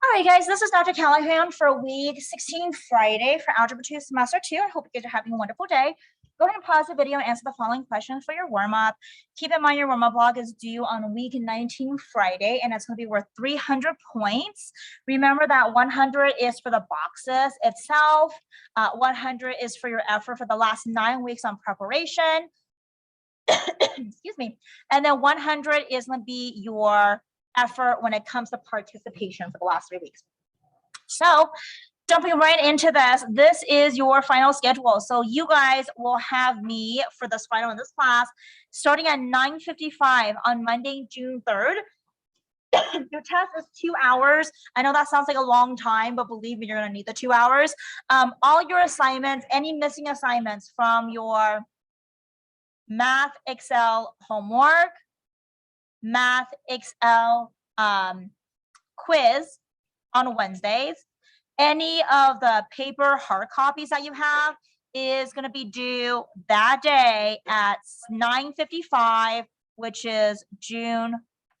All right, guys, this is Dr. Callahan for week 16, Friday for Algebra 2, Semester 2. I hope you guys are having a wonderful day. Go ahead and pause the video and answer the following questions for your warm-up. Keep in mind your warm-up log is due on week 19, Friday, and it's going to be worth 300 points. Remember that 100 is for the boxes itself. 100 is for your effort for the last 9 weeks on preparation. Excuse me. And then 100 is going to be your effort when it comes to participation for the last 3 weeks. So jumping right into this is your final schedule. So you guys will have me for this final in this class starting at 9:55 on Monday, June 3rd. Your test is 2 hours. I know that sounds like a long time, but believe me, you're going to need the 2 hours. All your assignments, any missing assignments from your Math Excel homework, Math Excel quiz on Wednesdays. Any of the paper hard copies that you have is going to be due that day at 9:55, which is June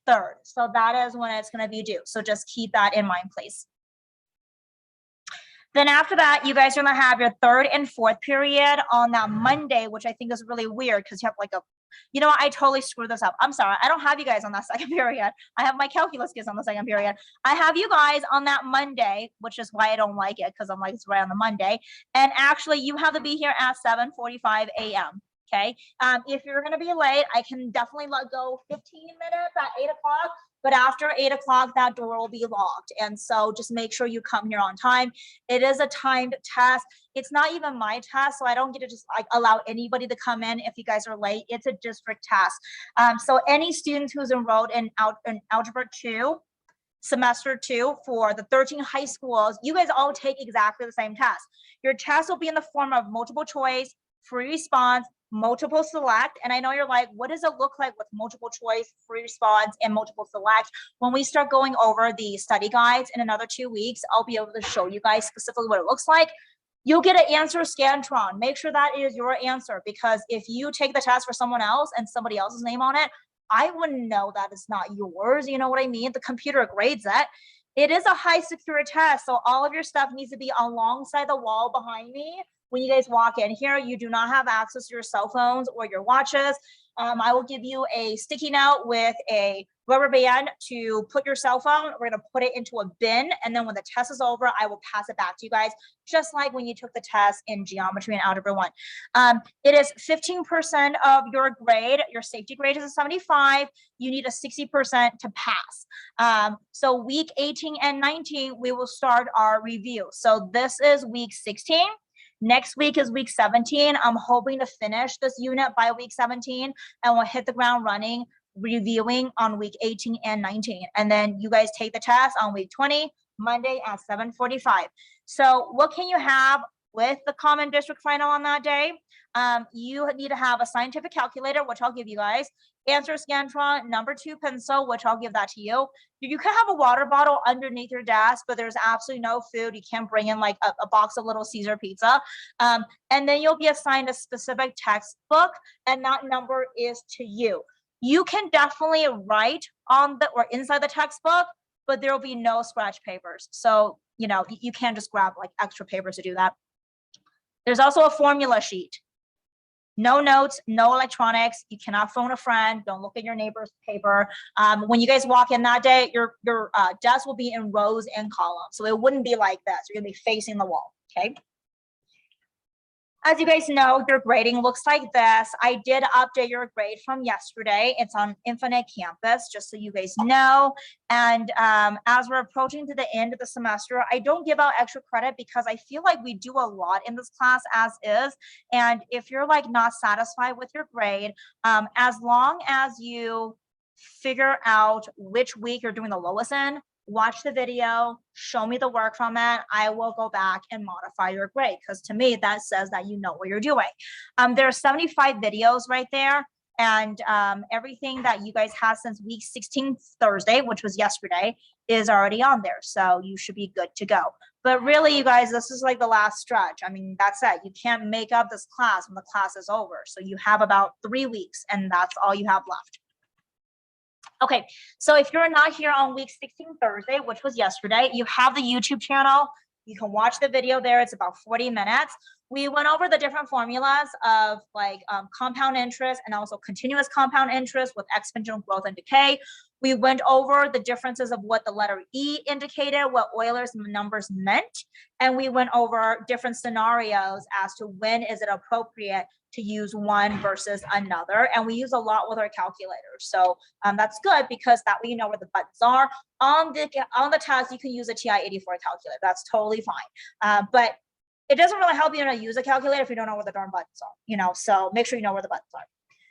3rd. So that is when it's going to be due. So just keep that in mind, please. Then after that, you guys are going to have your third and fourth period on that Monday, which I think is really weird because you have like you know what, I totally screwed this up. I'm sorry. I don't have you guys on that second period. I have my calculus kids on the second period. I have you guys on that Monday, which is why I don't like it, because I'm like, it's right on the Monday. And actually, you have to be here at 7:45 a.m. Okay. If you're going to be late, I can definitely let go 15 minutes at 8 o'clock. But after 8 o'clock, that door will be locked. And so just make sure you come here on time. It is a timed test. It's not even my test, so I don't get to just like allow anybody to come in if you guys are late. It's a district test. So any student who's enrolled in Algebra 2, Semester 2 for the 13 high schools, you guys all take exactly the same test. Your test will be in the form of multiple choice, free response, multiple select. And I know you're like, what does it look like with multiple choice, free response, and multiple select? When we start going over the study guides in another 2 weeks, I'll be able to show you guys specifically what it looks like. You'll get an answer Scantron. Make sure that is your answer, because if you take the test for someone else and somebody else's name on it, I wouldn't know that it's not yours. You know what I mean? The computer grades it. It is a high secure test, so all of your stuff needs to be alongside the wall behind me. When you guys walk in here, you do not have access to your cell phones or your watches. I will give you a sticky note with a rubber band to put your cell phone. We're going to put it into a bin, and then when the test is over, I will pass it back to you guys, just like when you took the test in geometry and algebra 1. It is 15% of your grade. Your safety grade is a 75. You need a 60% to pass. So week 18 and 19, we will start our review. So this is week 16. Next week is week 17. I'm hoping to finish this unit by week 17, and we'll hit the ground running, reviewing on week 18 and 19. And then you guys take the test on week 20, Monday at 7:45. So what can you have with the common district final on that day? You need to have a scientific calculator, which I'll give you guys, answer Scantron, number 2 pencil, which I'll give that to you. You can have a water bottle underneath your desk, but there's absolutely no food. You can't bring in like a box of Little Caesar pizza. And then you'll be assigned a specific textbook, and that number is to you. You can definitely write on the or inside the textbook, but there will be no scratch papers. So, you know, you can't just grab like extra papers to do that. There's also a formula sheet. No notes, no electronics. You cannot phone a friend. Don't look at your neighbor's paper. When you guys walk in that day, your desk will be in rows and columns. So it wouldn't be like this. You're going to be facing the wall, okay? As you guys know, your grading looks like this. I did update your grade from yesterday. It's on Infinite Campus, just so you guys know. And as we're approaching to the end of the semester, I don't give out extra credit because I feel like we do a lot in this class as is. And if you're like not satisfied with your grade, as long as you figure out which week you're doing the lowest in, watch the video, show me the work from it. I will go back and modify your grade, because to me, that says that you know what you're doing. There are 75 videos right there, and everything that you guys have since week 16 Thursday, which was yesterday, is already on there. So you should be good to go. But really, you guys, this is like the last stretch. I mean, that's it. You can't make up this class when the class is over. So you have about 3 weeks, and that's all you have left. Okay, so if you're not here on week 16 Thursday, which was yesterday, you have the YouTube channel. You can watch the video there. It's about 40 minutes. We went over the different formulas of like compound interest and also continuous compound interest with exponential growth and decay. We went over the differences of what the letter E indicated, what Euler's numbers meant, and we went over different scenarios as to when is it appropriate to use one versus another. And we use a lot with our calculators. So that's good because that way you know where the buttons are. On the test, you can use a TI-84 calculator. That's totally fine. But it doesn't really help you to use a calculator if you don't know where the darn buttons are, you know, so make sure you know where the buttons are.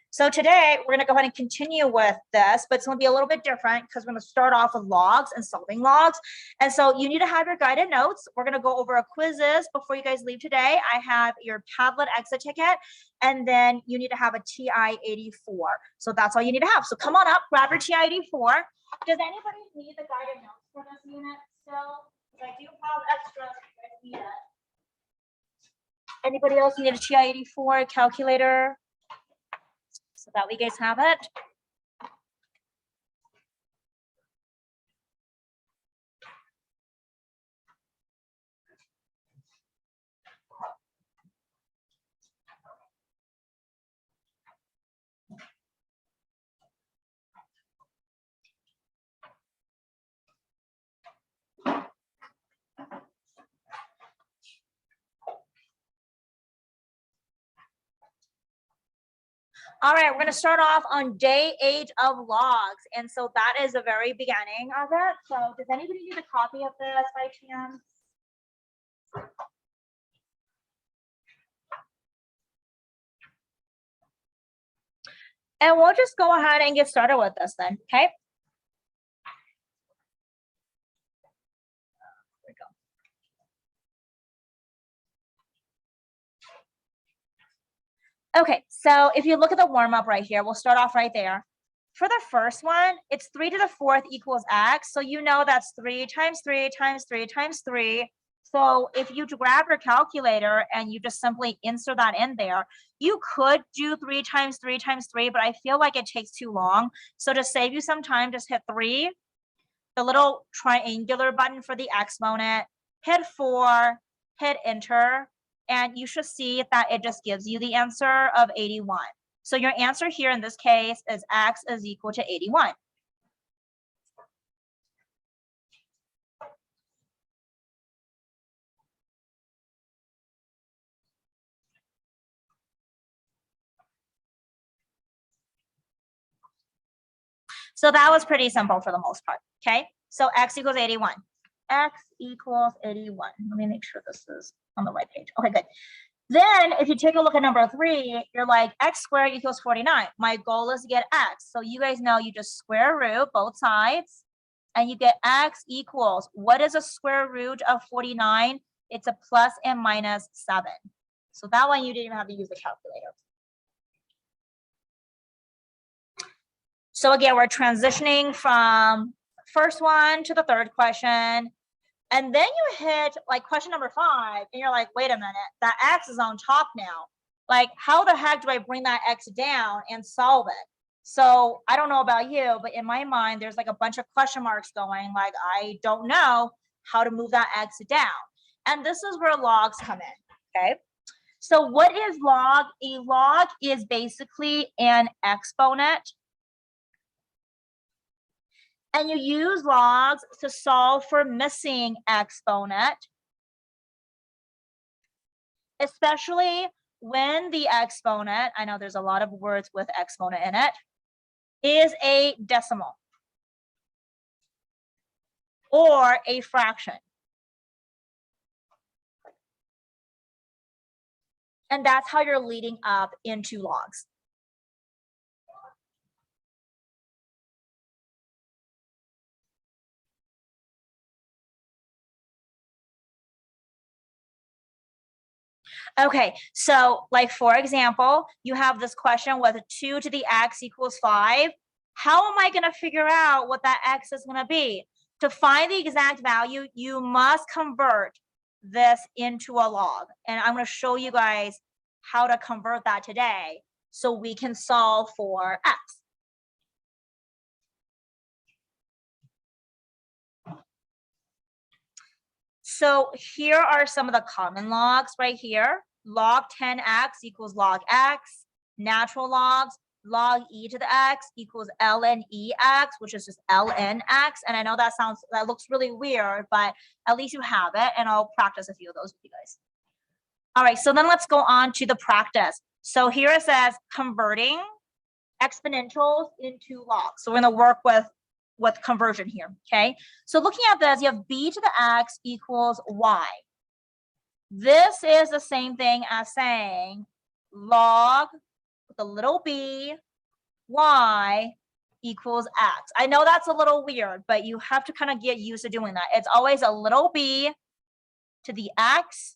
So today we're going to go ahead and continue with this, but it's going to be a little bit different because we're going to start off with logs and solving logs. And so you need to have your guided notes. We're going to go over a quizzes before you guys leave today. I have your Padlet exit ticket, and then you need to have a TI-84. So that's all you need to have. So come on up, grab your TI-84. Does anybody need the guided notes for this unit still? Because I do have extras if you guys need it. Anybody else need a TI-84 calculator? So that we guys have it. All right, we're going to start off on day 8 of logs. And so that is the very beginning of it. So does anybody need a copy of this by chance? And we'll just go ahead and get started with this then, okay? Okay, so if you look at the warm-up right here, we'll start off right there. For the first one, it's 3 to the 4th equals x. So you know that's 3 times 3 times 3 times 3. So if you grab your calculator and you just simply insert that in there, you could do 3 times 3 times 3, but I feel like it takes too long. So to save you some time, just hit 3, the little triangular button for the exponent, hit 4, hit enter, and you should see that it just gives you the answer of 81. So your answer here in this case is x is equal to 81. So that was pretty simple for the most part, okay? So x equals 81. X equals 81. Let me make sure this is on the right page. Okay, good. Then if you take a look at number 3, you're like x squared equals 49. My goal is to get x. So you guys know you just square root both sides and you get x equals, what is a square root of 49? It's a plus and minus 7. So that one you didn't even have to use the calculator. So again, we're transitioning from first one to the third question. And then you hit like question number 5 and you're like, wait a minute, that x is on top now. Like, how the heck do I bring that x down and solve it? So I don't know about you, but in my mind, there's like a bunch of question marks going, like, I don't know how to move that x down. And this is where logs come in, okay? So what is log? A log is basically an exponent. And you use logs to solve for missing exponent, especially when the exponent, I know there's a lot of words with exponent in it, is a decimal or a fraction. And that's how you're leading up into logs. Okay, so like for example, you have this question with 2 to the x equals 5. How am I going to figure out what that x is going to be? To find the exact value, you must convert this into a log. And I'm going to show you guys how to convert that today so we can solve for x. So here are some of the common logs right here. Log 10x equals log x. Natural logs, log e to the x equals ln ex, which is just ln x. And I know that looks really weird, but at least you have it, and I'll practice a few of those with you guys. All right, so then let's go on to the practice. So here it says converting exponentials into logs. So we're going to work with conversion here, okay? So looking at this, you have b to the x equals y. This is the same thing as saying log with a little b y equals x. I know that's a little weird, but you have to kind of get used to doing that. It's always a little b to the x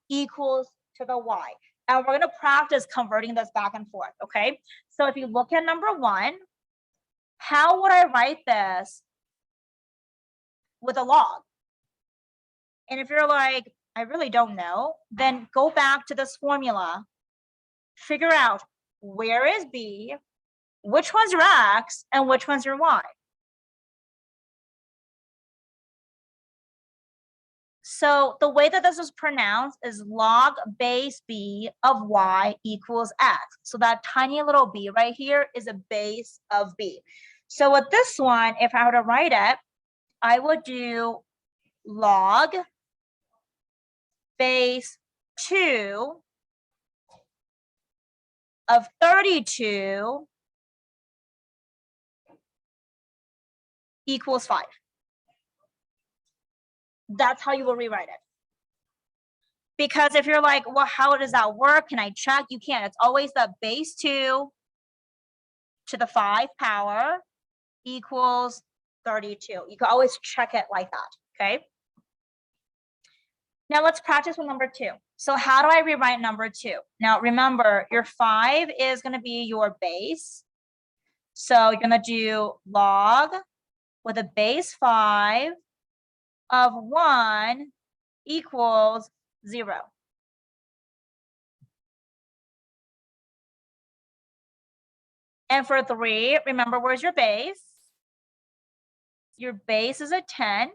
equals to the y. And we're going to practice converting this back and forth, okay? So if you look at number 1, how would I write this with a log? And if you're like, I really don't know, then go back to this formula. Figure out where is b, which one's your x, and which one's your y. So the way that this is pronounced is log base b of y equals x. So that tiny little b right here is a base of b. So with this one, if I were to write it, I would do log base 2 of 32 equals 5. That's how you will rewrite it. Because if you're like, well, how does that work? Can I check? You can't. It's always the base 2 to the 5 power equals 32. You can always check it like that, okay? Now let's practice with number 2. So how do I rewrite number 2? Now remember, your 5 is going to be your base. So you're going to do log with a base 5 of 1 equals 0. And for 3, remember, where's your base? Your base is a 10.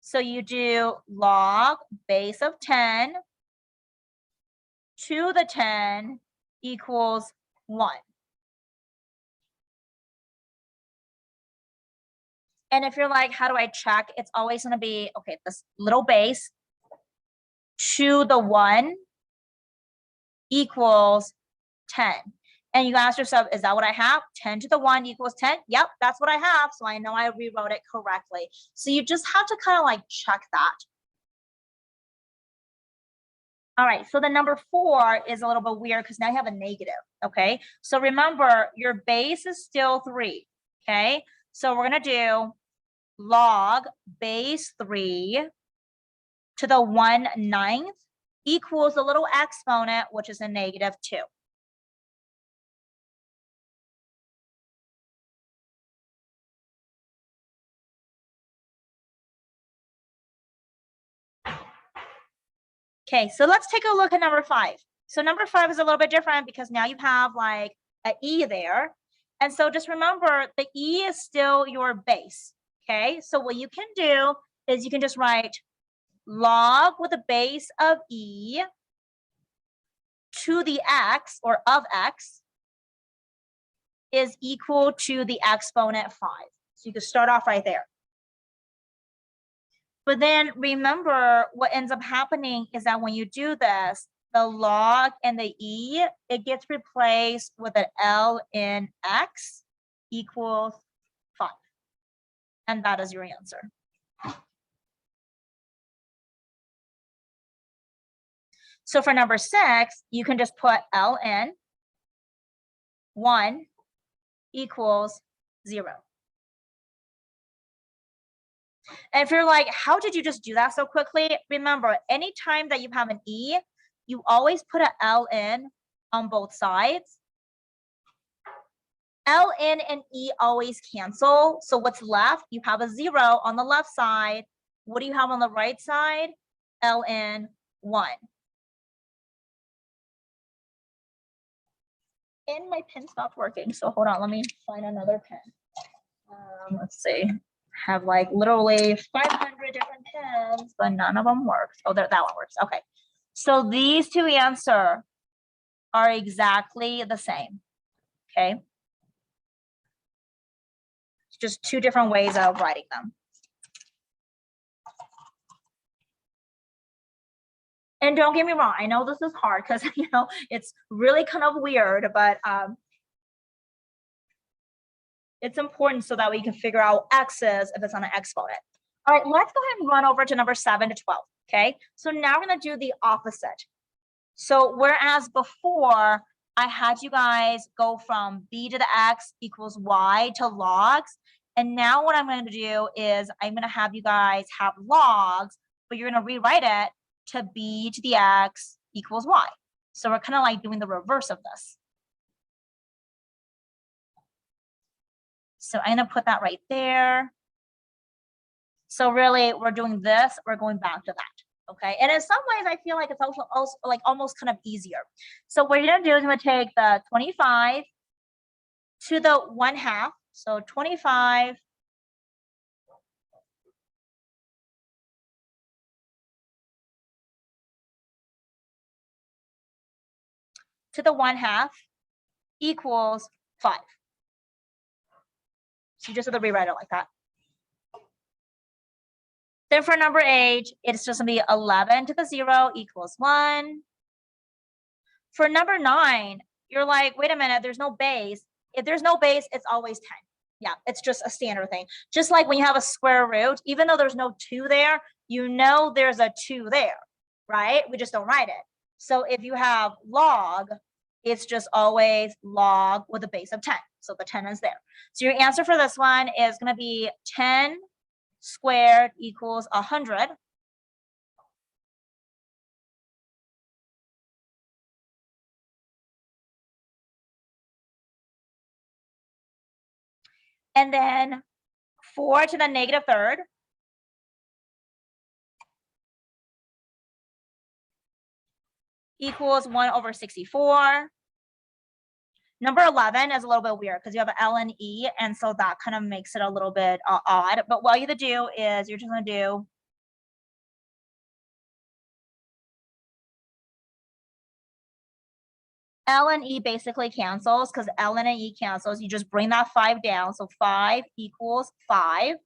So you do log base of 10 to the 10 equals 1. And if you're like, how do I check? It's always going to be, okay, this little base to the 1 equals 10. And you ask yourself, is that what I have? 10 to the 1 equals 10? Yep, that's what I have. So I know I rewrote it correctly. So you just have to kind of like check that. All right, so the number 4 is a little bit weird because now you have a negative, okay? So remember, your base is still 3, okay? So we're going to do log base 3 to the 1/9 equals the little exponent, which is a negative 2. Okay, so let's take a look at number 5. So number 5 is a little bit different because now you have like an e there. And so just remember, the e is still your base, okay? So what you can do is you can just write log with a base of e to the x, or of x, is equal to the exponent 5. So you can start off right there. But then remember, what ends up happening is that when you do this, the log and the e, it gets replaced with an L in x equals 5. And that is your answer. So for number 6, you can just put ln 1 equals 0. And if you're like, how did you just do that so quickly? Remember, anytime that you have an e, you always put an ln on both sides. ln and e always cancel. So what's left? You have a 0 on the left side. What do you have on the right side? ln 1. And my pen stopped working. So hold on, let me find another pen. Let's see. Have like literally 500 different tens, but none of them works. Oh, that one works. Okay. So these two answers are exactly the same. Okay. It's just two different ways of writing them. And don't get me wrong, I know this is hard because it's really kind of weird, but it's important so that we can figure out x's if it's on an exponent. All right, let's go ahead and run over to number 7 to 12. Okay, so now we're going to do the opposite. So whereas before I had you guys go from b to the x equals y to logs, and now what I'm going to do is I'm going to have you guys have logs, but you're going to rewrite it to b to the x equals y. So we're kind of like doing the reverse of this. So I'm going to put that right there. So really we're doing this, we're going back to that. Okay, and in some ways I feel like it's also like almost kind of easier. So what you're going to do is I'm going to take the 25 to the 1/2. So 25 to the 1/2 equals 5. So you just have to rewrite it like that. Then for number 8, it's just going to be 11 to the 0 equals 1. For number 9, you're like, wait a minute, there's no base. If there's no base, it's always 10. Yeah, it's just a standard thing. Just like when you have a square root, even though there's no 2 there, there's a 2 there, right? We just don't write it. So if you have log, it's just always log with a base of 10. So the 10 is there. So your answer for this one is going to be 10 squared equals 100. And then 4 to the negative 3rd equals 1 over 64. Number 11 is a little bit weird because you have an L and E, and so that kind of makes it a little bit odd. But what you have to do is you're just going to do L and E basically cancels because L and E cancels. You just bring that 5 down. So 5 equals 5.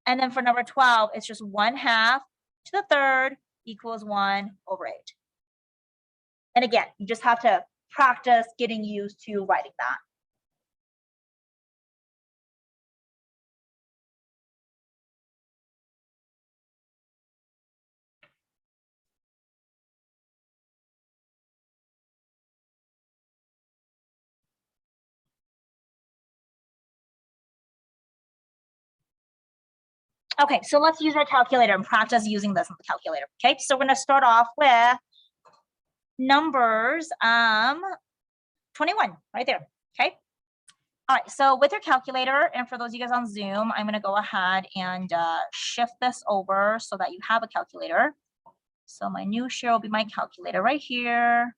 And then for number 12, it's just 1/2 to the 3rd equals 1 over 8. And again, you just have to practice getting used to writing that. Okay, so let's use our calculator and practice using this on the calculator. Okay, so we're going to start off with numbers 21 right there. Okay. All right, so with your calculator, and for those of you guys on Zoom, I'm going to go ahead and shift this over so that you have a calculator. So my new share will be my calculator right here.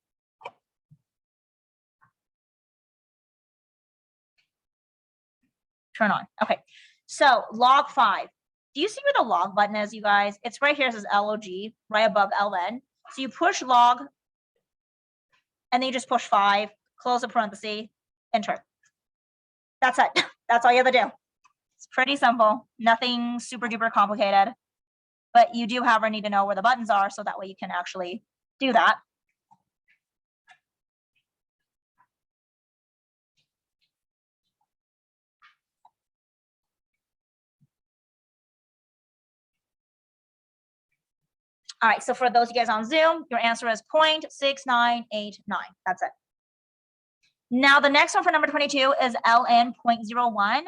Turn on. Okay, so log 5. Do you see where the log button is, you guys? It's right here. It says LOG, right above LN. So you push log, and then you just push 5, close the parenthesis, enter. That's it. That's all you have to do. It's pretty simple. Nothing super duper complicated. But you do, however, need to know where the buttons are so that way you can actually do that. All right, so for those of you guys on Zoom, your answer is 0.6989. That's it. Now the next one for number 22 is LN 0.01.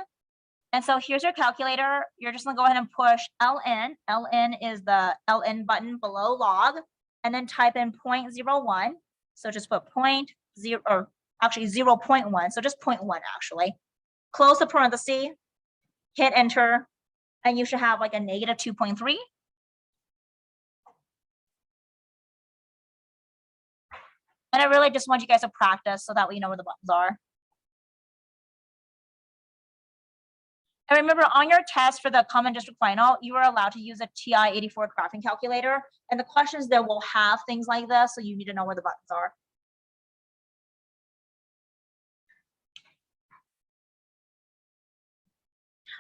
And so here's your calculator. You're just gonna go ahead and push LN. LN is the LN button below log, and then type in 0.01. So just put 0.0, or actually 0.1. So just 0.1 actually. Close the parenthesis, hit enter, and you should have like a negative 2.3. And I really just want you guys to practice so that we know where the buttons are. And remember, on your test for the Common District Final, you are allowed to use a TI-84 crafting calculator. And the questions there will have things like this, so you need to know where the buttons are.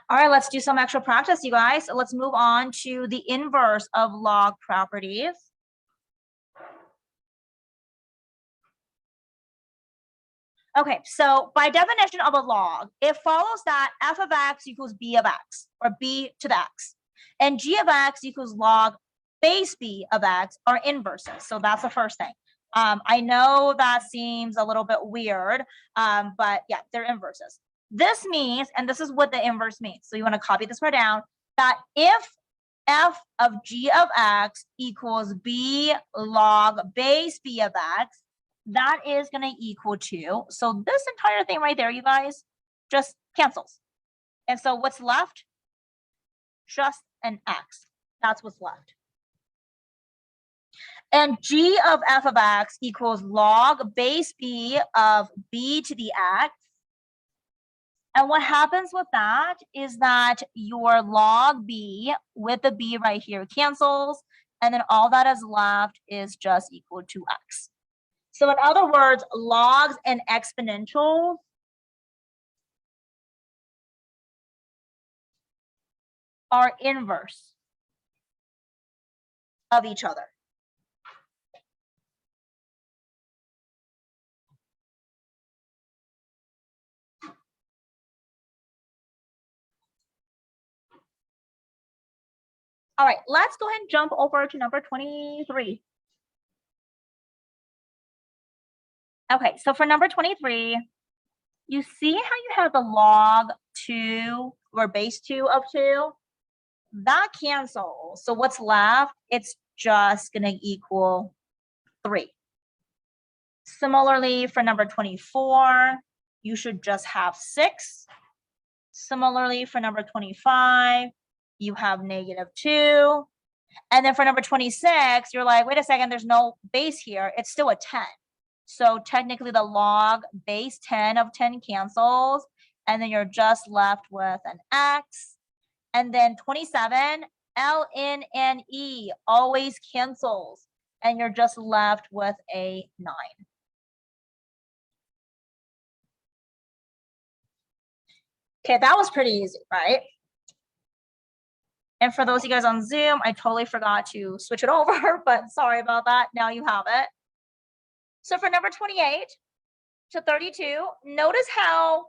All right, let's do some extra practice, you guys. Let's move on to the inverse of log properties. Okay, so by definition of a log, it follows that f of x equals b of x, or b to the x, and g of x equals log base b of x are inverses. So that's the first thing. I know that seems a little bit weird, but yeah, they're inverses. This means, and this is what the inverse means, so you want to copy this right down, that if f of g of x equals b log base b of x, that is going to equal to, so this entire thing right there, you guys, just cancels. And so what's left? Just an x. That's what's left. And g of f of x equals log base b of b to the x. And what happens with that is that your log b with the b right here cancels, and then all that is left is just equal to x. So in other words, logs and exponentials are inverse of each other. All right, let's go ahead and jump over to number 23. Okay, so for number 23, you see how you have the log 2 or base 2 of 2? That cancels. So what's left? It's just going to equal 3. Similarly, for number 24, you should just have 6. Similarly, for number 25, you have -2. And then for number 26, you're like, wait a second, there's no base here. It's still a 10. So technically the log base 10 of 10 cancels, and then you're just left with an x. And then 27, ln and e always cancels, and you're just left with a 9. Okay, that was pretty easy, right? And for those of you guys on Zoom, I totally forgot to switch it over, but sorry about that. Now you have it. So for number 28 to 32, notice how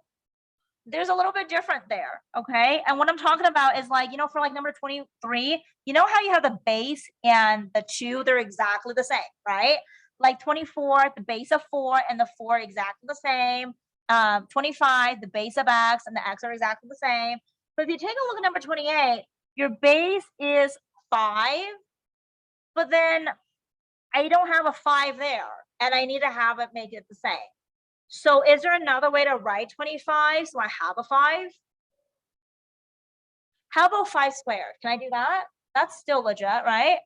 there's a little bit different there, okay? And what I'm talking about is like, for like number 23, you know how you have the base and the 2, they're exactly the same, right? Like 24, the base of 4 and the 4 exactly the same. 25, the base of x and the x are exactly the same. But if you take a look at number 28, your base is 5, but then I don't have a 5 there, and I need to have it make it the same. So is there another way to write 25 so I have a 5? How about 5 squared? Can I do that? That's still legit, right?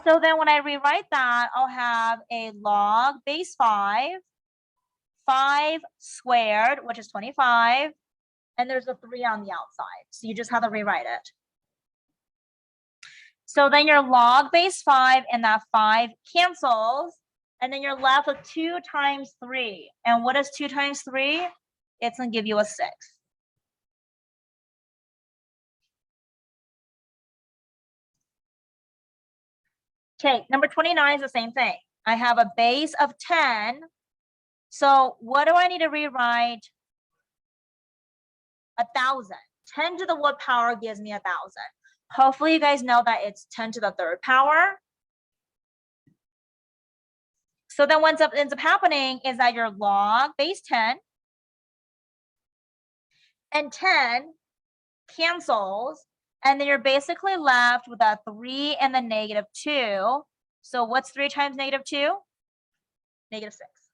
So then when I rewrite that, I'll have a log base 5 squared, which is 25, and there's a 3 on the outside. So you just have to rewrite it. So then your log base 5 and that 5 cancels, and then you're left with 2 times 3. And what is 2 times 3? It's going to give you a 6. Okay, number 29 is the same thing. I have a base of 10. So what do I need to rewrite? 1,000. 10 to the what power gives me 1,000? Hopefully you guys know that it's 10 to the 3rd power. So then what ends up happening is that your log base 10 and 10 cancels, and then you're basically left with a 3 and the -2. So what's 3 times -2? -6.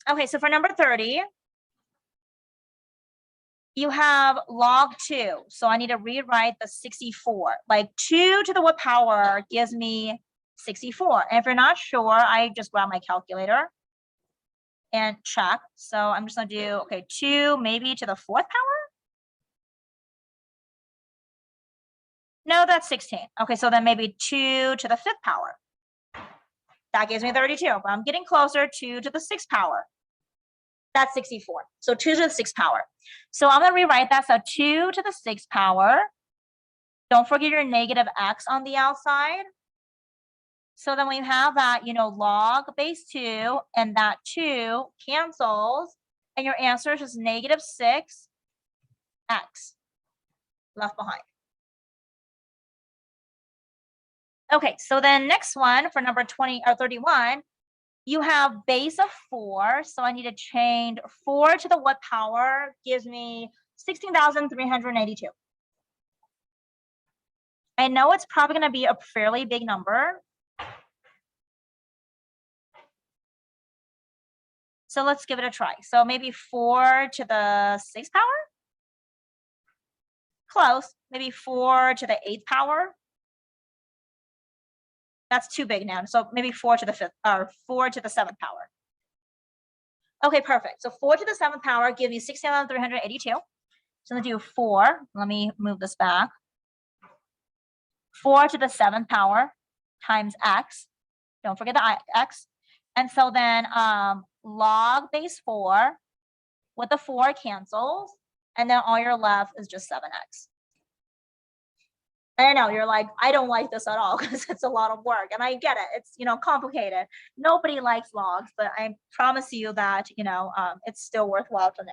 Okay, so for number 30, you have log 2. So I need to rewrite the 64. Like 2 to the what power gives me 64. And if you're not sure, I just grab my calculator and check. So I'm just going to do, okay, 2 maybe to the 4th power. No, that's 16. Okay, so then maybe 2 to the 5th power. That gives me 32, but I'm getting closer. 2 to the 6th power. That's 64. So 2 to the 6th power. So I'm going to rewrite that. So 2 to the 6th power. Don't forget your negative x on the outside. So then we have that, log base 2, and that 2 cancels, and your answer is just negative 6x left behind. Okay, so then next one for number 20 or 31, you have base of 4. So I need to change 4 to the what power gives me 16,382. I know it's probably going to be a fairly big number. So let's give it a try. So maybe 4 to the 6th power? Close. Maybe 4 to the 8th power? That's too big now. So maybe 4 to the 5th or 4 to the 7th power. Okay, perfect. So 4 to the 7th power gives you 16,382. So I'm going to do 4. Let me move this back. 4 to the 7th power times x. Don't forget the x. And so then log base 4 with the 4 cancels. And then all you're left is just 7x. I know you're like, I don't like this at all because it's a lot of work, and I get it. It's complicated. Nobody likes logs, but I promise you that it's still worthwhile to know,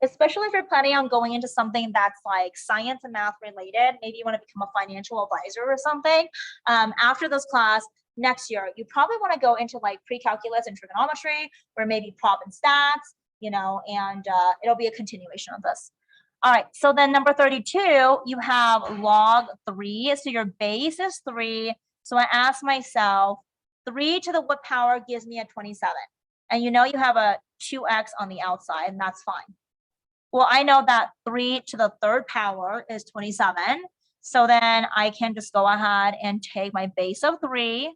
especially if you're planning on going into something that's like science and math related. Maybe you want to become a financial advisor or something. After this class next year, you probably want to go into like pre-calculus and trigonometry, or maybe prop and stats, and it'll be a continuation of this. All right, so then number 32, you have log 3. So your base is 3. So I ask myself, 3 to the what power gives me a 27? And you have a 2x on the outside, and that's fine. Well, I know that 3 to the 3rd power is 27. So then I can just go ahead and take my base of 3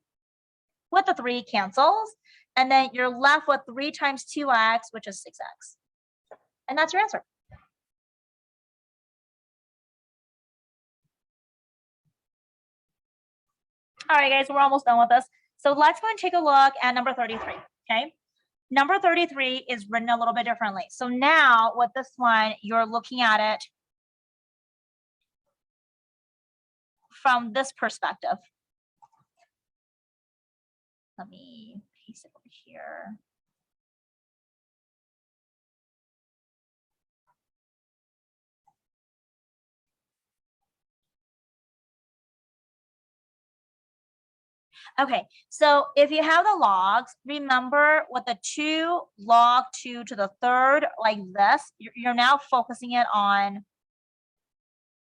with the 3 cancels. And then you're left with 3 times 2x, which is 6x. And that's your answer. All right, guys, we're almost done with this. So let's go and take a look at number 33, okay? Number 33 is written a little bit differently. So now with this one, you're looking at it from this perspective. Let me paste it over here. Okay, so if you have the logs, remember with the 2 log 2 to the 3rd, like this, you're now focusing it on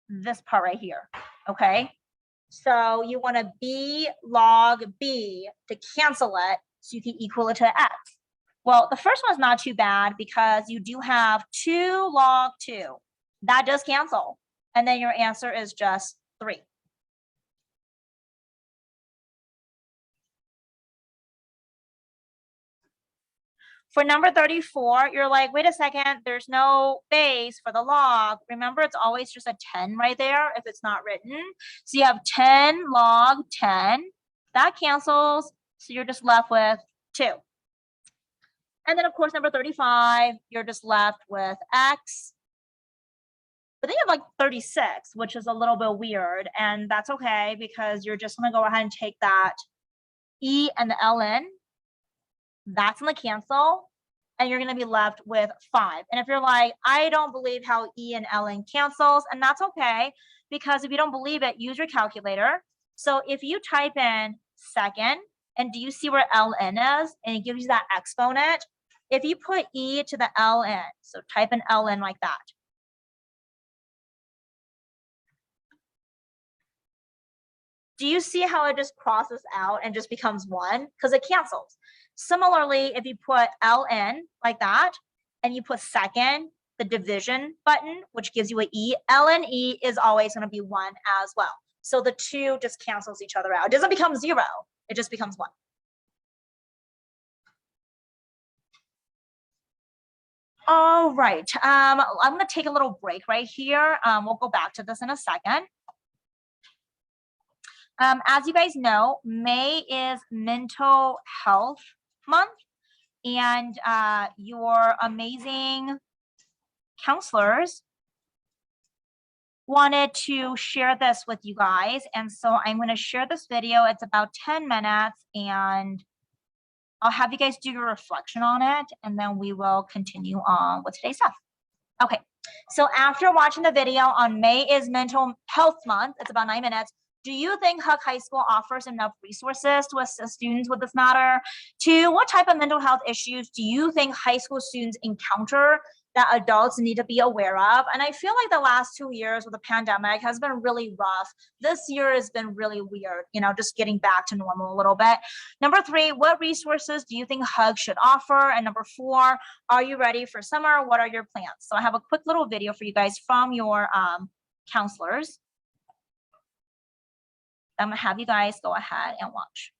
this part right here, okay? So you want to b log b to cancel it so you can equal it to x. Well, the first one's not too bad because you do have 2 log 2. That does cancel. And then your answer is just 3. For number 34, you're like, wait a second, there's no base for the log. Remember, it's always just a 10 right there if it's not written. So you have 10 log 10. That cancels, so you're just left with 2. And then, of course, number 35, you're just left with x. But then you have like 36, which is a little bit weird, and that's okay because you're just going to go ahead and take that e and the ln. That's going to cancel, and you're going to be left with 5. And if you're like, I don't believe how e and ln cancels, and that's okay, because if you don't believe it, use your calculator. So if you type in second, and do you see where ln is? And it gives you that exponent. If you put e to the ln, so type in ln like that. Do you see how it just crosses out and just becomes 1? Because it cancels. Similarly, if you put ln like that, and you put second, the division button, which gives you an E. ln E is always going to be 1 as well. So the 2 just cancels each other out. It doesn't become 0. It just becomes 1. All right. I'm going to take a little break right here. We'll go back to this in a second. As you guys know, May is Mental Health Month, and your amazing counselors wanted to share this with you guys. And so I'm going to share this video. It's about 10 minutes, and I'll have you guys do your reflection on it, and then we will continue on with today's stuff. Okay, so after watching the video on May is Mental Health Month, it's about 9 minutes. Do you think Hug High School offers enough resources to assist students with this matter? 2, what type of mental health issues do you think high school students encounter that adults need to be aware of? And I feel like the last 2 years with the pandemic has been really rough. This year has been really weird, you know, just getting back to normal a little bit. Number 3, what resources do you think Hug should offer? And number 4, are you ready for summer? What are your plans? So I have a quick little video for you guys from your counselors. I'm gonna have you guys go ahead and watch.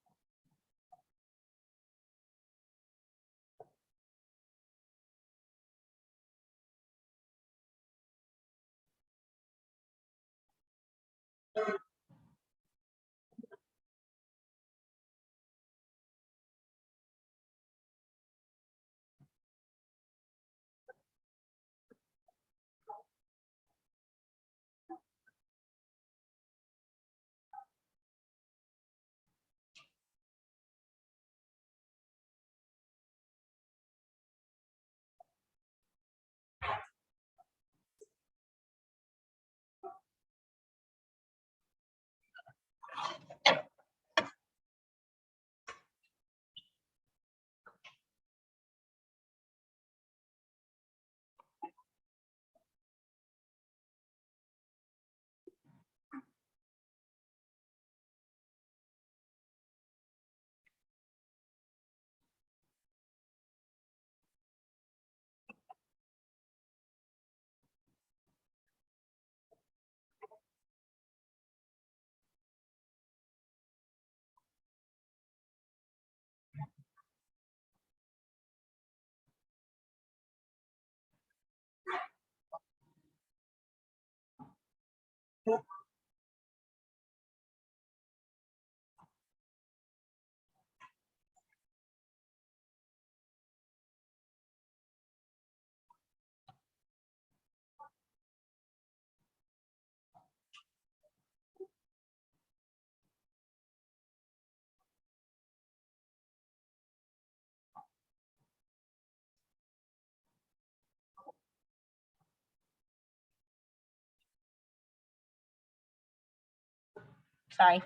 Sorry.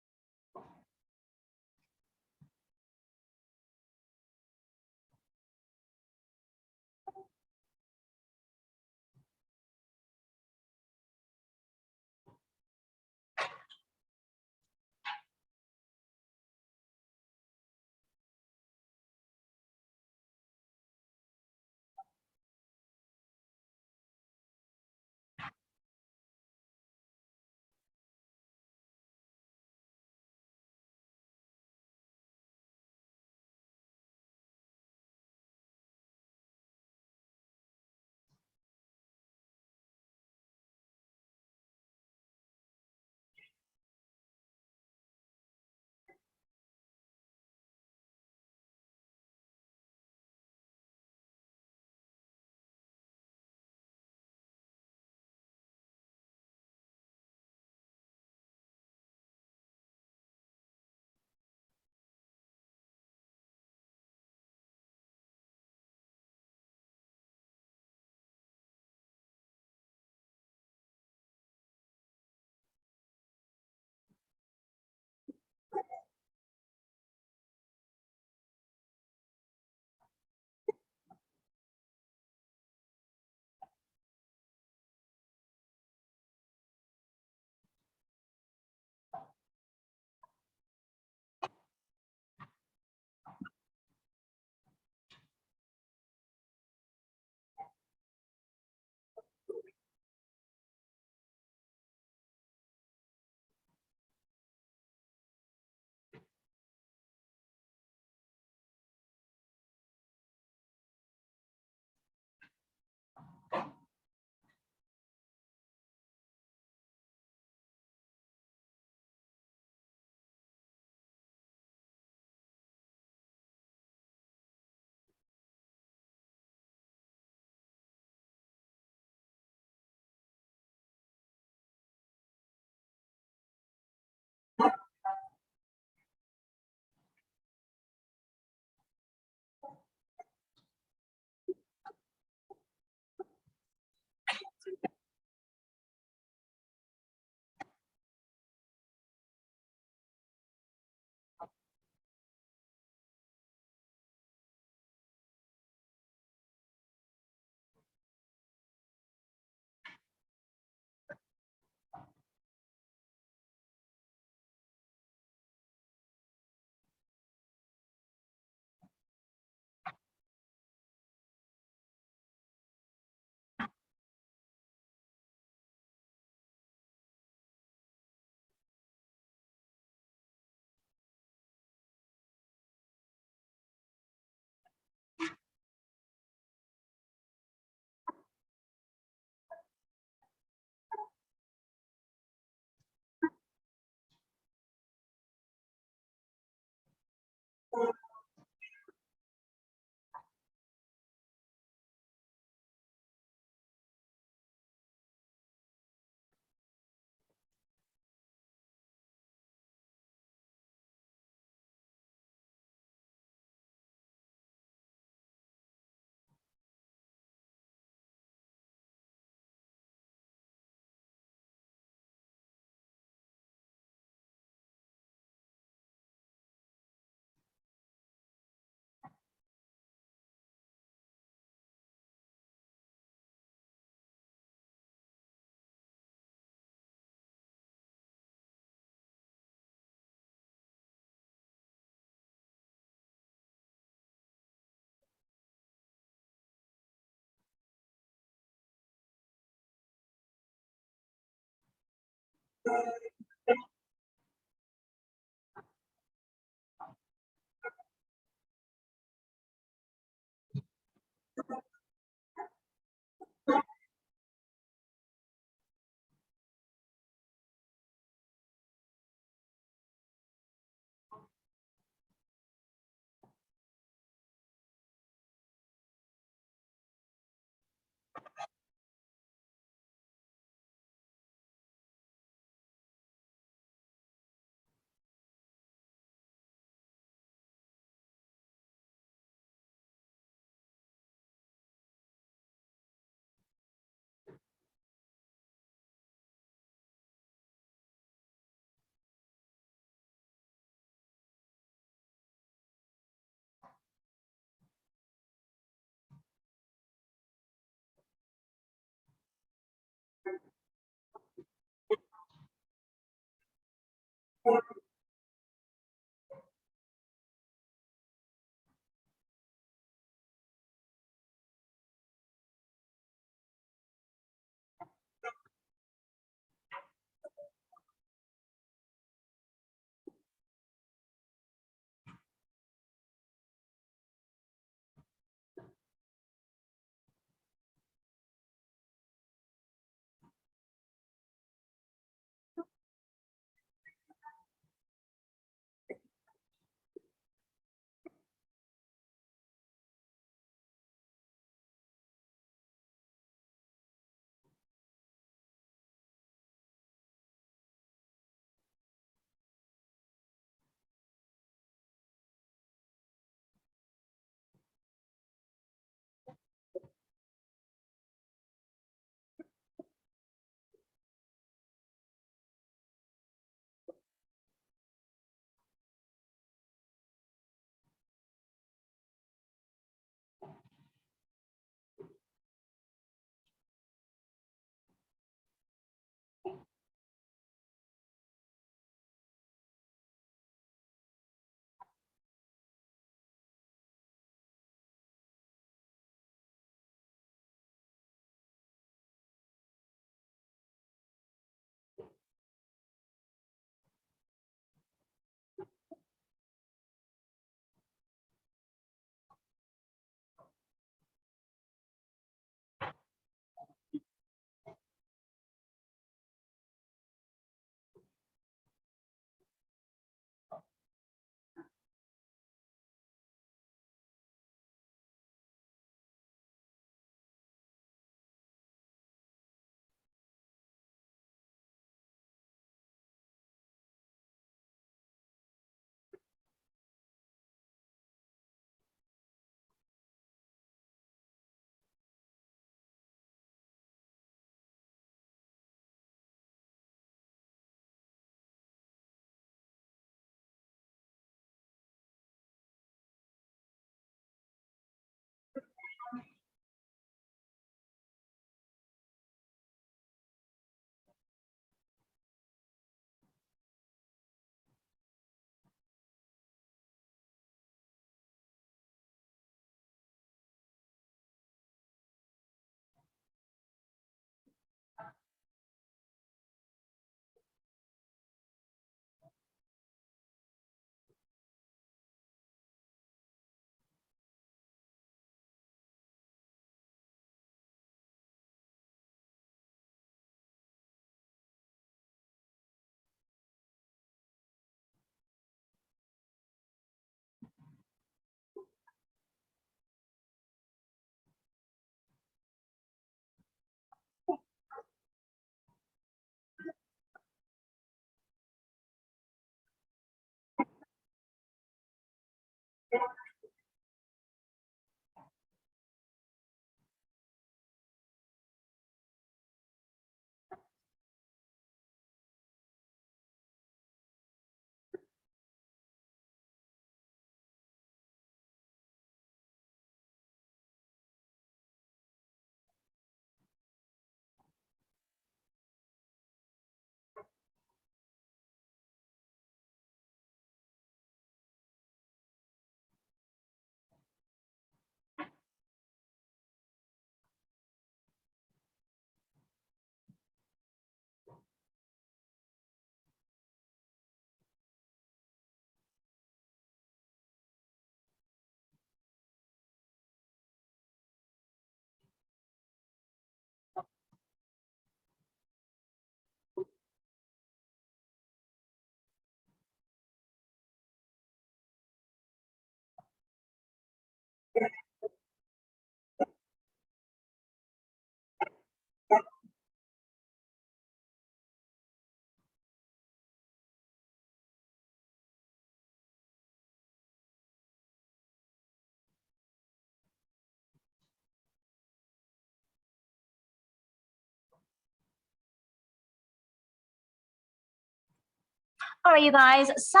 All right, you guys. So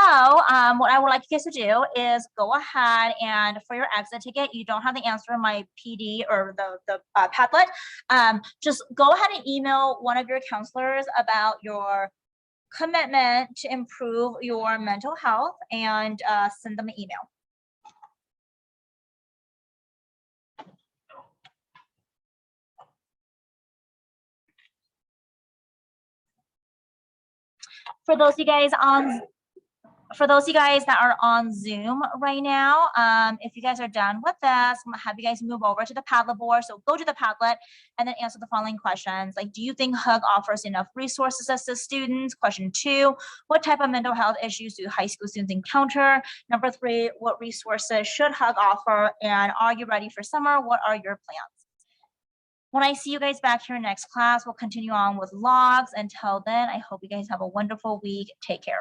what I would like you guys to do is go ahead and for your exit ticket, you don't have the answer in my PD or the Padlet. Just go ahead and email one of your counselors about your commitment to improve your mental health and send them an email. For those of you guys that are on Zoom right now, if you guys are done with this, I'm gonna have you guys move over to the Padlet board. So go to the Padlet and then answer the following questions. Like, do you think HUG offers enough resources to assist students? Question 2, what type of mental health issues do high school students encounter? Number 3, what resources should HUG offer? And are you ready for summer? What are your plans? When I see you guys back here next class, we'll continue on with logs. Until then, I hope you guys have a wonderful week. Take care.